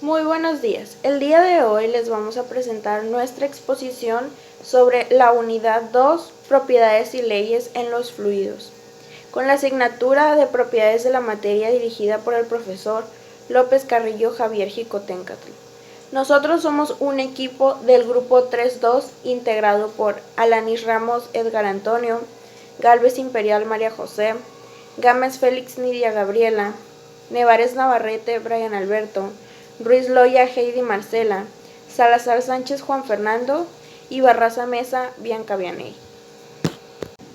Muy buenos días. El día de hoy les vamos a presentar nuestra exposición sobre la unidad 2, propiedades y leyes en los fluidos, con la asignatura de propiedades de la materia dirigida por el profesor López Carrillo Javier Jicotencatl. Nosotros somos un equipo del grupo 3-2 integrado por Alanis Ramos Edgar Antonio, Galvez Imperial María José, Gámez Félix Nidia Gabriela, Nevares Navarrete Brian Alberto, Ruiz Loya Heidi Marcela, Salazar Sánchez Juan Fernando y Barraza Mesa Bianca Vianey.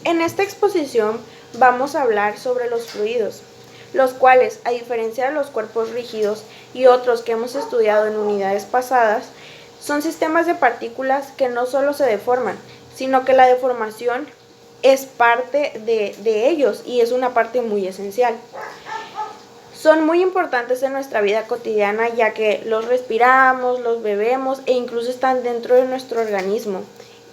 En esta exposición vamos a hablar sobre los fluidos, los cuales, a diferencia de los cuerpos rígidos y otros que hemos estudiado en unidades pasadas, son sistemas de partículas que no solo se deforman, sino que la deformación es parte de ellos y es una parte muy esencial. Son muy importantes en nuestra vida cotidiana ya que los respiramos, los bebemos e incluso están dentro de nuestro organismo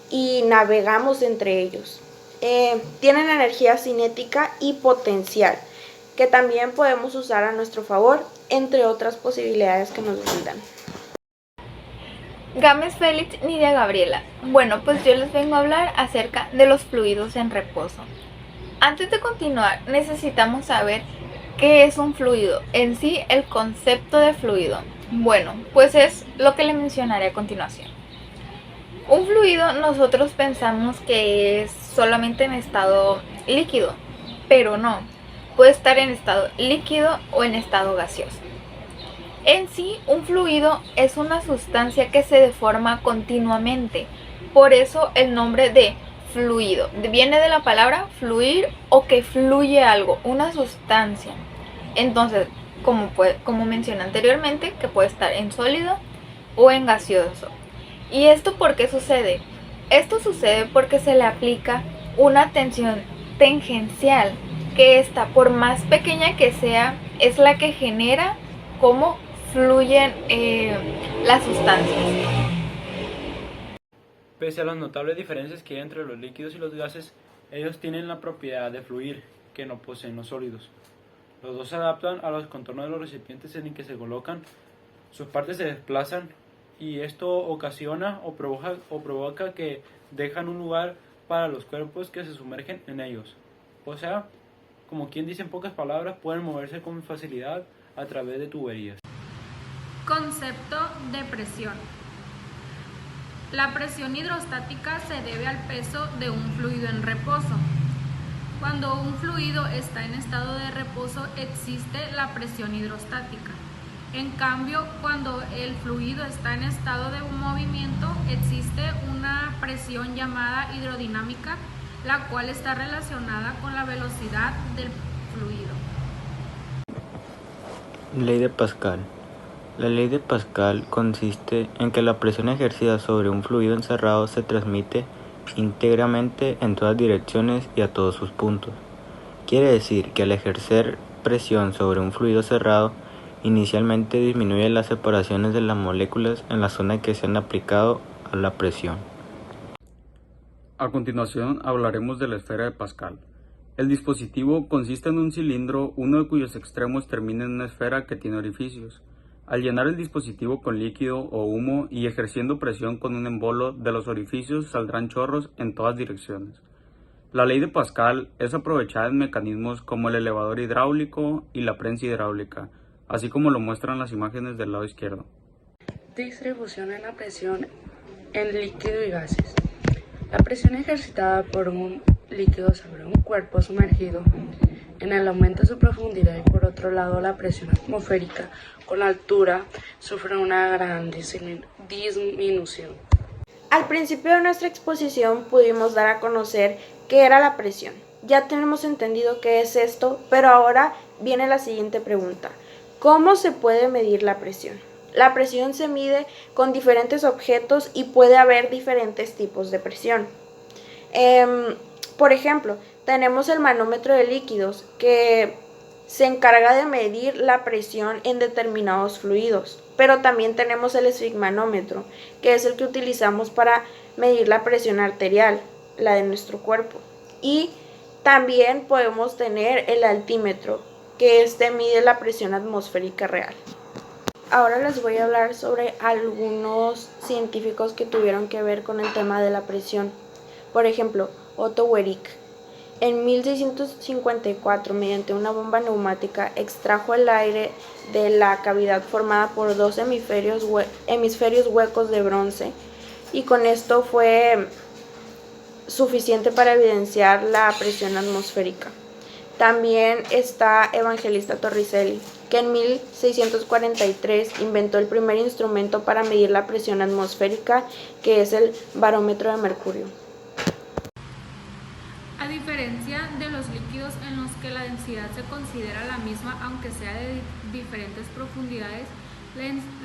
y navegamos entre ellos. Tienen energía cinética y potencial que también podemos usar a nuestro favor, entre otras posibilidades que nos brindan. Gámez Félix Nidia Gabriela. Bueno, pues yo les vengo a hablar acerca de los fluidos en reposo. Antes de continuar, necesitamos saber qué es un fluido, en sí el concepto de fluido. Bueno, pues es lo que le mencionaré a continuación. Un fluido nosotros pensamos que es solamente en estado líquido, pero no, puede estar en estado líquido o en estado gaseoso. En sí, un fluido es una sustancia que se deforma continuamente, por eso el nombre de fluido viene de la palabra fluir o que fluye algo, una sustancia. Entonces, como mencioné anteriormente, que puede estar en sólido o en gaseoso. ¿Y esto por qué sucede? Esto sucede porque se le aplica una tensión tangencial, que esta, por más pequeña que sea, es la que genera cómo fluyen las sustancias. Pese a las notables diferencias que hay entre los líquidos y los gases, ellos tienen la propiedad de fluir, que no poseen los sólidos. Los dos se adaptan a los contornos de los recipientes en el que se colocan, sus partes se desplazan y esto ocasiona o provoca que dejan un lugar para los cuerpos que se sumergen en ellos. O sea, como quien dice en pocas palabras, pueden moverse con facilidad a través de tuberías. Concepto de presión. La presión hidrostática se debe al peso de un fluido en reposo. Cuando un fluido está en estado de reposo existe la presión hidrostática. En cambio, cuando el fluido está en estado de movimiento existe una presión llamada hidrodinámica, la cual está relacionada con la velocidad del fluido. Ley de Pascal. La ley de Pascal consiste en que la presión ejercida sobre un fluido encerrado se transmite íntegramente en todas direcciones y a todos sus puntos. Quiere decir que al ejercer presión sobre un fluido cerrado, inicialmente disminuye las separaciones de las moléculas en la zona que se han aplicado a la presión. A continuación hablaremos de la esfera de Pascal. El dispositivo consiste en un cilindro, uno de cuyos extremos termina en una esfera que tiene orificios. Al llenar el dispositivo con líquido o humo y ejerciendo presión con un embolo, de los orificios saldrán chorros en todas direcciones. La ley de Pascal es aprovechada en mecanismos como el elevador hidráulico y la prensa hidráulica, así como lo muestran las imágenes del lado izquierdo. Distribución en la presión en líquido y gases. La presión ejercitada por un líquido sobre un cuerpo sumergido en el aumento de su profundidad y por otro lado la presión atmosférica con la altura sufre una gran disminución. Al principio de nuestra exposición pudimos dar a conocer qué era la presión. Ya tenemos entendido qué es esto, pero ahora viene la siguiente pregunta. ¿Cómo se puede medir la presión? La presión se mide con diferentes objetos y puede haber diferentes tipos de presión. Por ejemplo, tenemos el manómetro de líquidos que se encarga de medir la presión en determinados fluidos, pero también tenemos el esfigmanómetro, que es el que utilizamos para medir la presión arterial, la de nuestro cuerpo. Y también podemos tener el altímetro, que mide la presión atmosférica real. Ahora les voy a hablar sobre algunos científicos que tuvieron que ver con el tema de la presión. Por ejemplo, Otto Guerick. En 1654, mediante una bomba neumática, extrajo el aire de la cavidad formada por dos hemisferios huecos de bronce, y con esto fue suficiente para evidenciar la presión atmosférica. También está Evangelista Torricelli, que en 1643 inventó el primer instrumento para medir la presión atmosférica, que es el barómetro de mercurio. A diferencia de los líquidos en los que la densidad se considera la misma aunque sea de diferentes profundidades,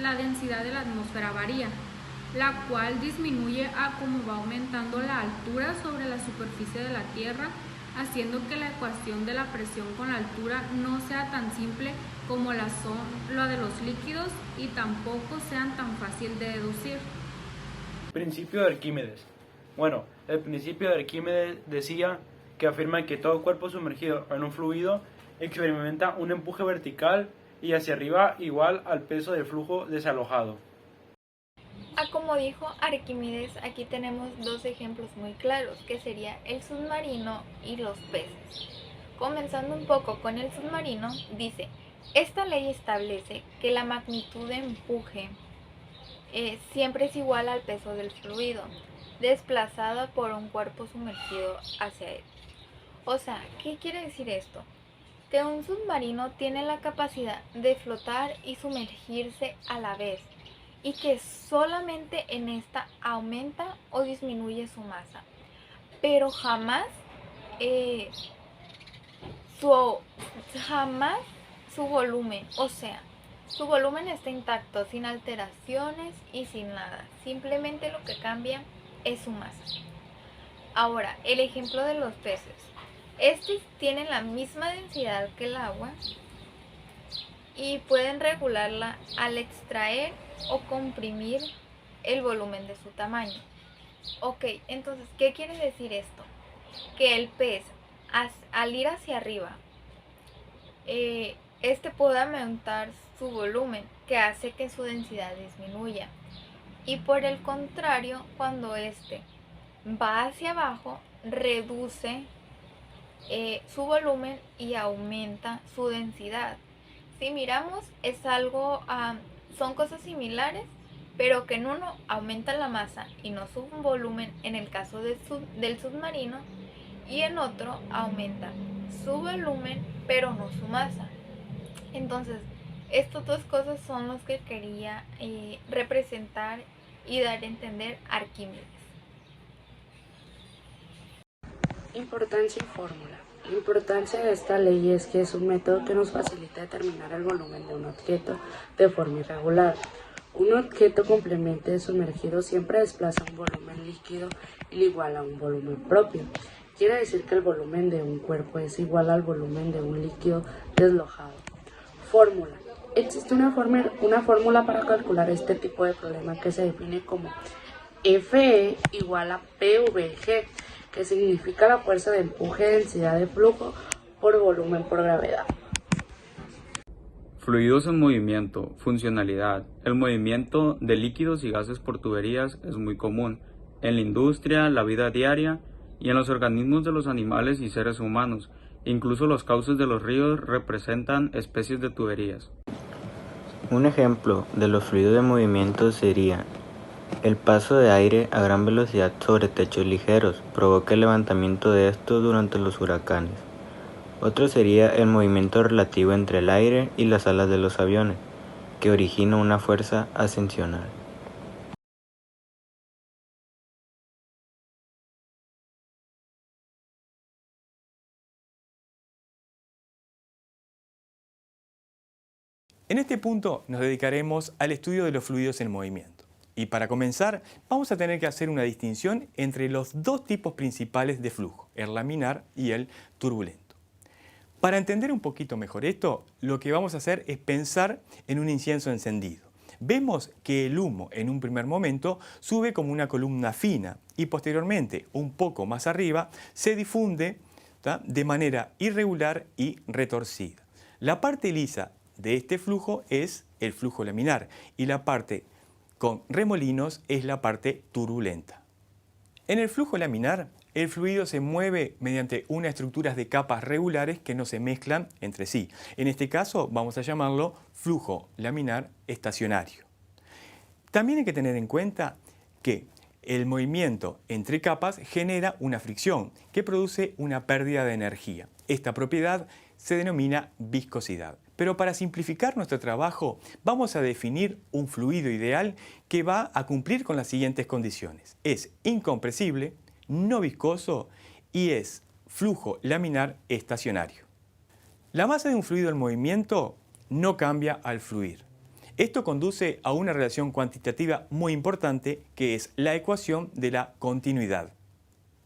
la densidad de la atmósfera varía, la cual disminuye a como va aumentando la altura sobre la superficie de la Tierra, haciendo que la ecuación de la presión con la altura no sea tan simple como la de los líquidos y tampoco sean tan fácil de deducir. Principio de Arquímedes. Bueno, el principio de Arquímedes decía que afirma que todo cuerpo sumergido en un fluido experimenta un empuje vertical y hacia arriba igual al peso del flujo desalojado. Como dijo Arquímedes, aquí tenemos dos ejemplos muy claros, que sería el submarino y los peces. Comenzando un poco con el submarino, dice: esta ley establece que la magnitud de empuje siempre es igual al peso del fluido, desplazado por un cuerpo sumergido hacia él. O sea, ¿qué quiere decir esto? Que un submarino tiene la capacidad de flotar y sumergirse a la vez, y que solamente en esta aumenta o disminuye su masa, pero jamás su volumen. O sea, su volumen está intacto, sin alteraciones y sin nada. Simplemente lo que cambia es su masa. Ahora, el ejemplo de los peces. Estos tienen la misma densidad que el agua y pueden regularla al extraer o comprimir el volumen de su tamaño. Ok, entonces, ¿qué quiere decir esto? Que el pez, al ir hacia arriba, puede aumentar su volumen, que hace que su densidad disminuya. Y por el contrario, cuando va hacia abajo, reduce su volumen y aumenta su densidad. Si miramos, son cosas similares, pero que en uno aumenta la masa y no su volumen, en el caso del submarino, y en otro aumenta su volumen pero no su masa. Entonces, estas dos cosas son las que quería representar y dar a entender Arquímedes. Importancia y fórmula. La importancia de esta ley es que es un método que nos facilita determinar el volumen de un objeto de forma irregular. Un objeto completamente sumergido siempre desplaza un volumen líquido igual a un volumen propio. Quiere decir que el volumen de un cuerpo es igual al volumen de un líquido deslojado. Fórmula. Existe una fórmula para calcular este tipo de problema que se define como Fe igual a PVG, que significa la fuerza de empuje, densidad de flujo por volumen por gravedad. Fluidos en movimiento, funcionalidad. El movimiento de líquidos y gases por tuberías es muy común en la industria, la vida diaria y en los organismos de los animales y seres humanos. Incluso los cauces de los ríos representan especies de tuberías. Un ejemplo de los fluidos de movimiento sería el paso de aire a gran velocidad sobre techos ligeros, provoca el levantamiento de estos durante los huracanes. Otro sería el movimiento relativo entre el aire y las alas de los aviones, que origina una fuerza ascensional. En este punto nos dedicaremos al estudio de los fluidos en movimiento. Y para comenzar, vamos a tener que hacer una distinción entre los dos tipos principales de flujo, el laminar y el turbulento. Para entender un poquito mejor esto, lo que vamos a hacer es pensar en un incienso encendido. Vemos que el humo en un primer momento sube como una columna fina y posteriormente, un poco más arriba, se difunde de manera irregular y retorcida. La parte lisa de este flujo es el flujo laminar, y la parte con remolinos es la parte turbulenta. En el flujo laminar, el fluido se mueve mediante unas estructuras de capas regulares que no se mezclan entre sí. En este caso vamos a llamarlo flujo laminar estacionario. También hay que tener en cuenta que el movimiento entre capas genera una fricción que produce una pérdida de energía. Esta propiedad se denomina viscosidad. Pero para simplificar nuestro trabajo, vamos a definir un fluido ideal que va a cumplir con las siguientes condiciones. Es incompresible, no viscoso y es flujo laminar estacionario. La masa de un fluido en movimiento no cambia al fluir. Esto conduce a una relación cuantitativa muy importante que es la ecuación de la continuidad.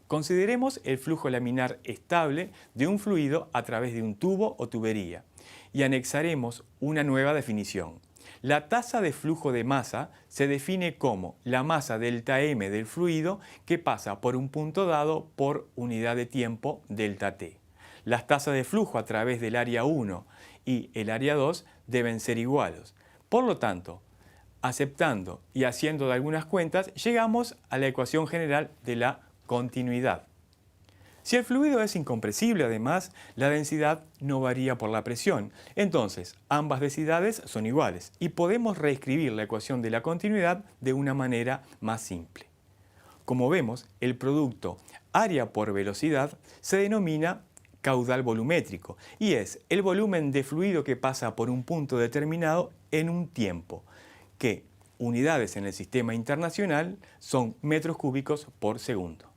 Consideremos el flujo laminar estable de un fluido a través de un tubo o tubería y anexaremos una nueva definición. La tasa de flujo de masa se define como la masa delta M del fluido que pasa por un punto dado por unidad de tiempo delta T. Las tasas de flujo a través del área 1 y el área 2 deben ser iguales. Por lo tanto, aceptando y haciendo de algunas cuentas, llegamos a la ecuación general de la continuidad. Si el fluido es incompresible, además, la densidad no varía por la presión. Entonces, ambas densidades son iguales y podemos reescribir la ecuación de la continuidad de una manera más simple. Como vemos, el producto área por velocidad se denomina caudal volumétrico y es el volumen de fluido que pasa por un punto determinado en un tiempo, que unidades en el sistema internacional son metros cúbicos por segundo.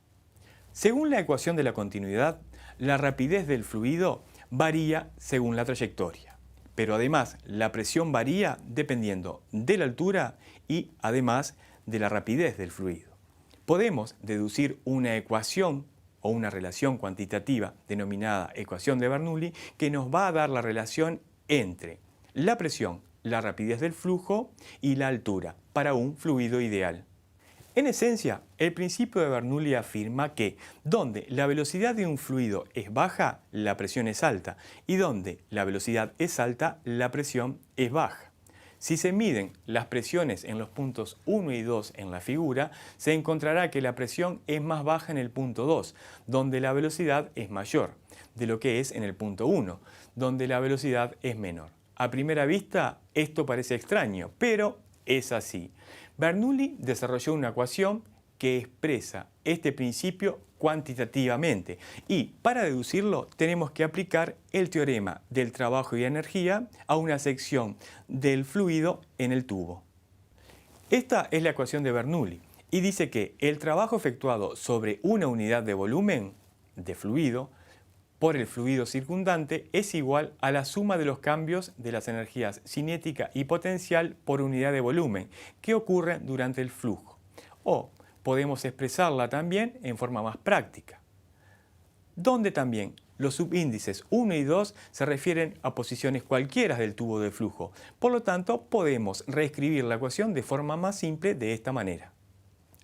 Según la ecuación de la continuidad, la rapidez del fluido varía según la trayectoria, pero además la presión varía dependiendo de la altura y además de la rapidez del fluido. Podemos deducir una ecuación o una relación cuantitativa denominada ecuación de Bernoulli que nos va a dar la relación entre la presión, la rapidez del flujo y la altura para un fluido ideal. En esencia, el principio de Bernoulli afirma que donde la velocidad de un fluido es baja, la presión es alta, y donde la velocidad es alta, la presión es baja. Si se miden las presiones en los puntos 1 y 2 en la figura, se encontrará que la presión es más baja en el punto 2, donde la velocidad es mayor, de lo que es en el punto 1, donde la velocidad es menor. A primera vista, esto parece extraño, pero es así. Bernoulli desarrolló una ecuación que expresa este principio cuantitativamente y para deducirlo tenemos que aplicar el teorema del trabajo y energía a una sección del fluido en el tubo. Esta es la ecuación de Bernoulli y dice que el trabajo efectuado sobre una unidad de volumen de fluido por el fluido circundante es igual a la suma de los cambios de las energías cinética y potencial por unidad de volumen que ocurren durante el flujo. O podemos expresarla también en forma más práctica, donde también los subíndices 1 y 2 se refieren a posiciones cualquiera del tubo de flujo. Por lo tanto, podemos reescribir la ecuación de forma más simple de esta manera.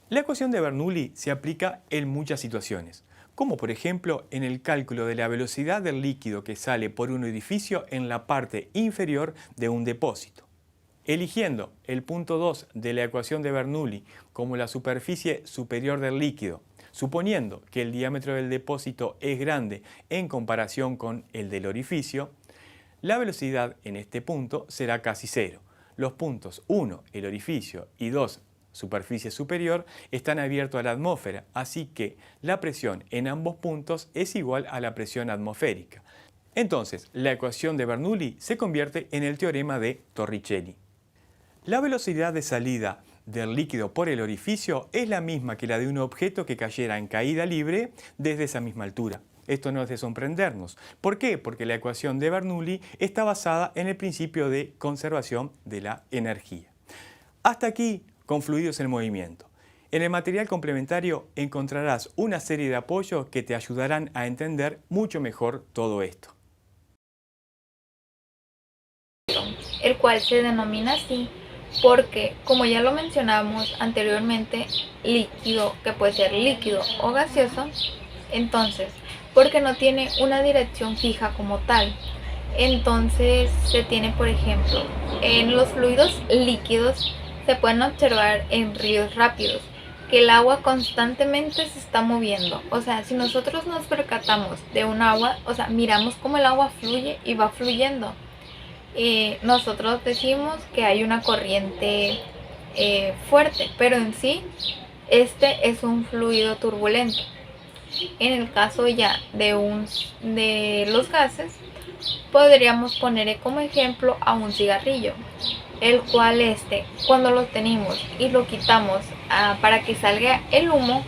La ecuación de Bernoulli se aplica en muchas situaciones, como por ejemplo en el cálculo de la velocidad del líquido que sale por un edificio en la parte inferior de un depósito. Eligiendo el punto 2 de la ecuación de Bernoulli como la superficie superior del líquido, suponiendo que el diámetro del depósito es grande en comparación con el del orificio, la velocidad en este punto será casi cero. Los puntos 1, el orificio, y 2, superficie superior, están abiertos a la atmósfera, así que la presión en ambos puntos es igual a la presión atmosférica. Entonces, la ecuación de Bernoulli se convierte en el teorema de Torricelli. La velocidad de salida del líquido por el orificio es la misma que la de un objeto que cayera en caída libre desde esa misma altura. Esto no es de sorprendernos. ¿Por qué? Porque la ecuación de Bernoulli está basada en el principio de conservación de la energía. Hasta aquí con fluidos en movimiento. En el material complementario encontrarás una serie de apoyos que te ayudarán a entender mucho mejor todo esto. El cual se denomina así porque, como ya lo mencionamos anteriormente, líquido, que puede ser líquido o gaseoso, entonces, porque no tiene una dirección fija como tal, Entonces se tiene, por ejemplo, en los fluidos líquidos se pueden observar en ríos rápidos que el agua constantemente se está moviendo. O sea, si nosotros nos percatamos de un agua, o sea, miramos cómo el agua fluye y va fluyendo. Nosotros decimos que hay una corriente fuerte, pero en sí este es un fluido turbulento. En el caso ya de los gases, podríamos poner como ejemplo a un cigarrillo, el cual cuando lo tenemos y lo quitamos para que salga el humo,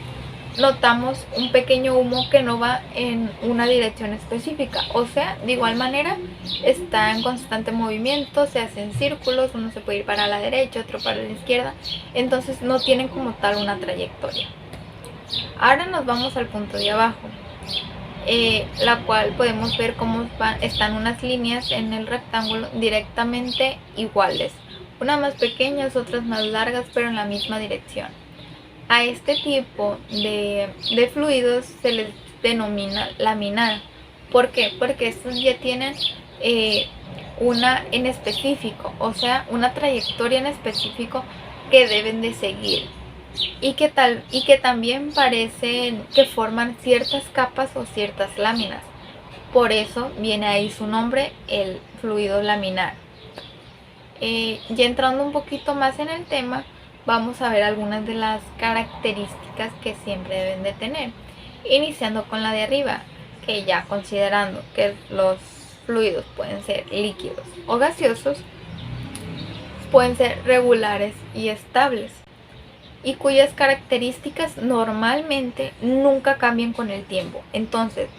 notamos un pequeño humo que no va en una dirección específica. O sea, de igual manera está en constante movimiento, se hacen círculos, uno se puede ir para la derecha, otro para la izquierda, entonces no tienen como tal una trayectoria. Ahora nos vamos al punto de abajo, la cual podemos ver cómo están unas líneas en el rectángulo directamente iguales, unas más pequeñas, otras más largas, pero en la misma dirección. A este tipo de fluidos se les denomina laminar. ¿Por qué? Porque estos ya tienen una en específico, o sea, una trayectoria en específico que deben de seguir. Y que también parecen que forman ciertas capas o ciertas láminas. Por eso viene ahí su nombre, el fluido laminar. Ya entrando un poquito más en el tema, vamos a ver algunas de las características que siempre deben de tener. Iniciando con la de arriba, que ya considerando que los fluidos pueden ser líquidos o gaseosos, pueden ser regulares y estables, y cuyas características normalmente nunca cambian con el tiempo. Entonces,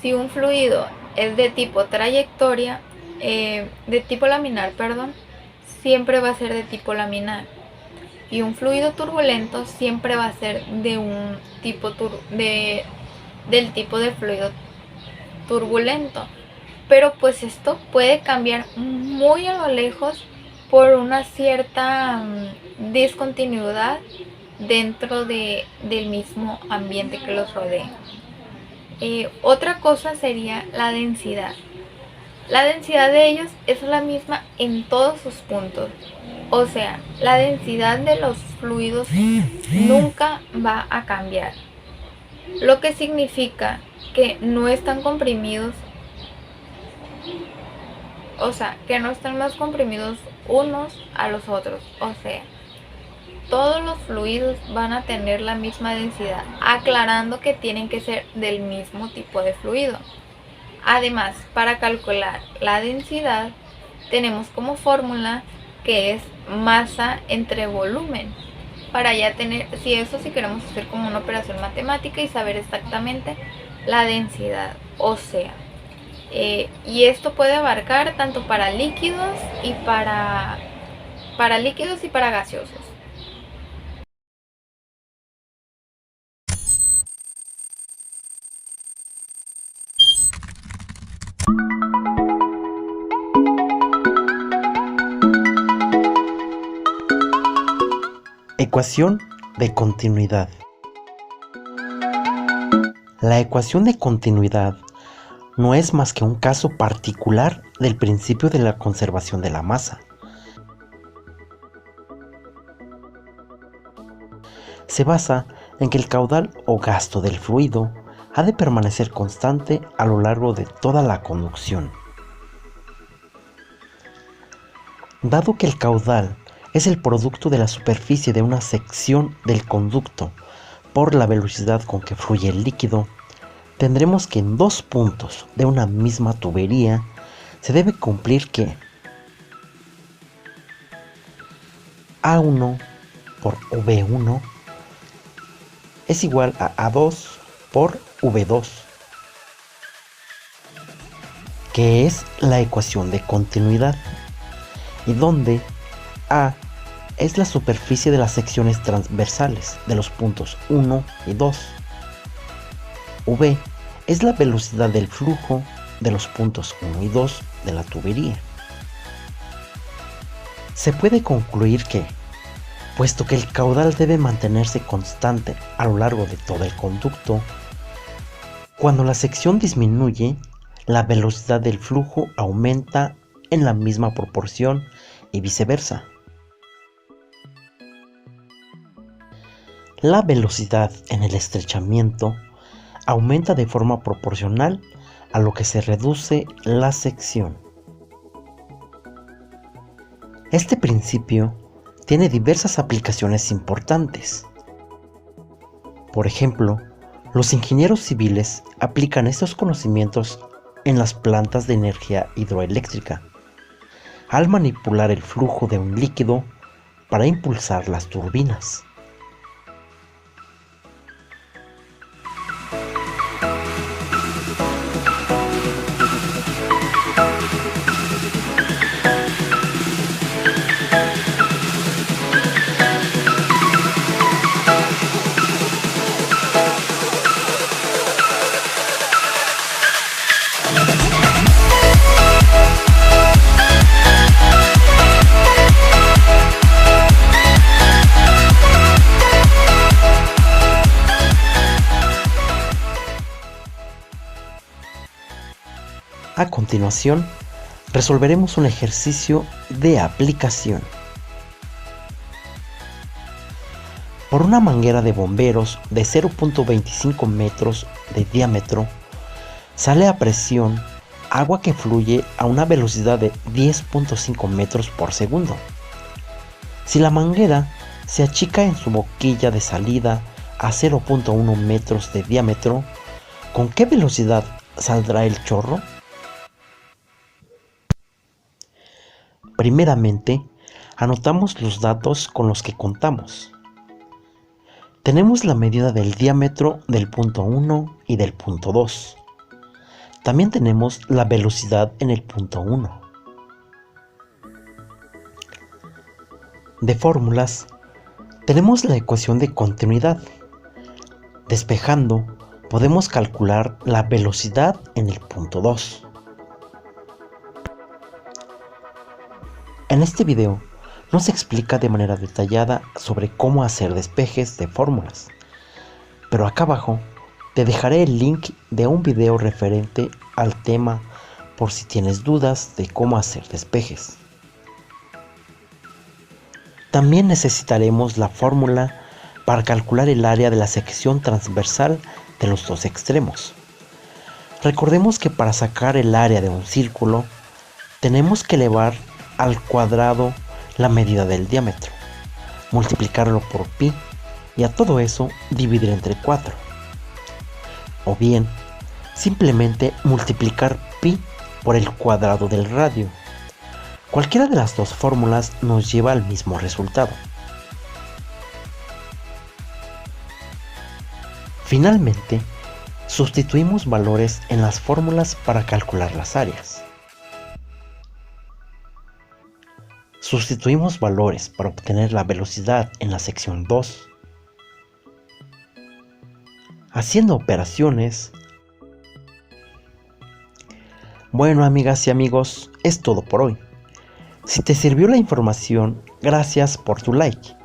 si un fluido es de tipo trayectoria, de tipo laminar, perdón, siempre va a ser de tipo laminar. Y un fluido turbulento siempre va a ser de un tipo del tipo de fluido turbulento. Pero pues esto puede cambiar muy a lo lejos por una cierta discontinuidad dentro del mismo ambiente que los rodea. Otra cosa sería la densidad. La densidad de ellos es la misma en todos sus puntos. O sea, la densidad de los fluidos nunca va a cambiar. Lo que significa que no están comprimidos, o sea, que no están más comprimidos unos a los otros. O sea, todos los fluidos van a tener la misma densidad, aclarando que tienen que ser del mismo tipo de fluido. Además, para calcular la densidad, tenemos como fórmula que es masa entre volumen. Para ya tener, si queremos hacer como una operación matemática y saber exactamente la densidad ósea. Y esto puede abarcar tanto para líquidos y para gaseosos. Ecuación de continuidad. La ecuación de continuidad no es más que un caso particular del principio de la conservación de la masa. Se basa en que el caudal o gasto del fluido ha de permanecer constante a lo largo de toda la conducción. Dado que el caudal es el producto de la superficie de una sección del conducto por la velocidad con que fluye el líquido, tendremos que en dos puntos de una misma tubería se debe cumplir que A1 por V1 es igual a A2 por V2, que es la ecuación de continuidad, y donde A es la superficie de las secciones transversales de los puntos 1 y 2. V es la velocidad del flujo de los puntos 1 y 2 de la tubería. Se puede concluir que, puesto que el caudal debe mantenerse constante a lo largo de todo el conducto, cuando la sección disminuye, la velocidad del flujo aumenta en la misma proporción y viceversa. La velocidad en el estrechamiento aumenta de forma proporcional a lo que se reduce la sección. Este principio tiene diversas aplicaciones importantes. Por ejemplo, los ingenieros civiles aplican estos conocimientos en las plantas de energía hidroeléctrica, al manipular el flujo de un líquido para impulsar las turbinas. A continuación, resolveremos un ejercicio de aplicación. Por una manguera de bomberos de 0.25 metros de diámetro, sale a presión agua que fluye a una velocidad de 10.5 metros por segundo. Si la manguera se achica en su boquilla de salida a 0.1 metros de diámetro, ¿con qué velocidad saldrá el chorro? Primeramente, anotamos los datos con los que contamos. Tenemos la medida del diámetro del punto 1 y del punto 2. También tenemos la velocidad en el punto 1. De fórmulas, tenemos la ecuación de continuidad. Despejando, podemos calcular la velocidad en el punto 2. En este video no se explica de manera detallada sobre cómo hacer despejes de fórmulas, pero acá abajo te dejaré el link de un video referente al tema por si tienes dudas de cómo hacer despejes. También necesitaremos la fórmula para calcular el área de la sección transversal de los dos extremos. Recordemos que para sacar el área de un círculo tenemos que elevar al cuadrado la medida del diámetro, multiplicarlo por pi y a todo eso dividir entre 4. O bien, simplemente multiplicar pi por el cuadrado del radio. Cualquiera de las dos fórmulas nos lleva al mismo resultado. Finalmente, sustituimos valores en las fórmulas para calcular las áreas. Sustituimos valores para obtener la velocidad en la sección 2. Haciendo operaciones. Bueno, amigas y amigos, es todo por hoy. Si te sirvió la información, gracias por tu like.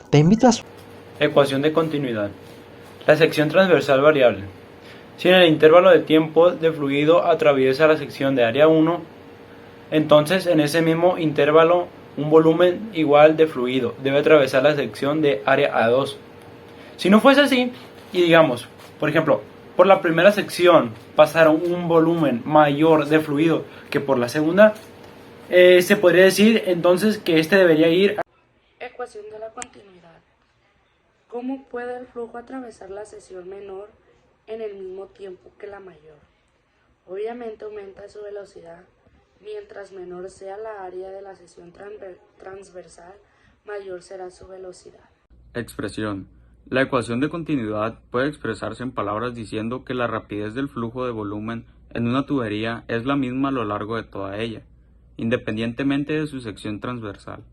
Te invito a Ecuación de continuidad. La sección transversal variable. Si en el intervalo de tiempo de fluido atraviesa la sección de área 1, entonces en ese mismo intervalo un volumen igual de fluido debe atravesar la sección de área A2. Si no fuese así, y digamos, por ejemplo, por la primera sección pasara un volumen mayor de fluido que por la segunda, se podría decir entonces que este debería ir a... Ecuación de la continuidad. ¿Cómo puede el flujo atravesar la sección menor en el mismo tiempo que la mayor? Obviamente aumenta su velocidad. Mientras menor sea la área de la sección transversal, mayor será su velocidad. Expresión. La ecuación de continuidad puede expresarse en palabras diciendo que la rapidez del flujo de volumen en una tubería es la misma a lo largo de toda ella, independientemente de su sección transversal.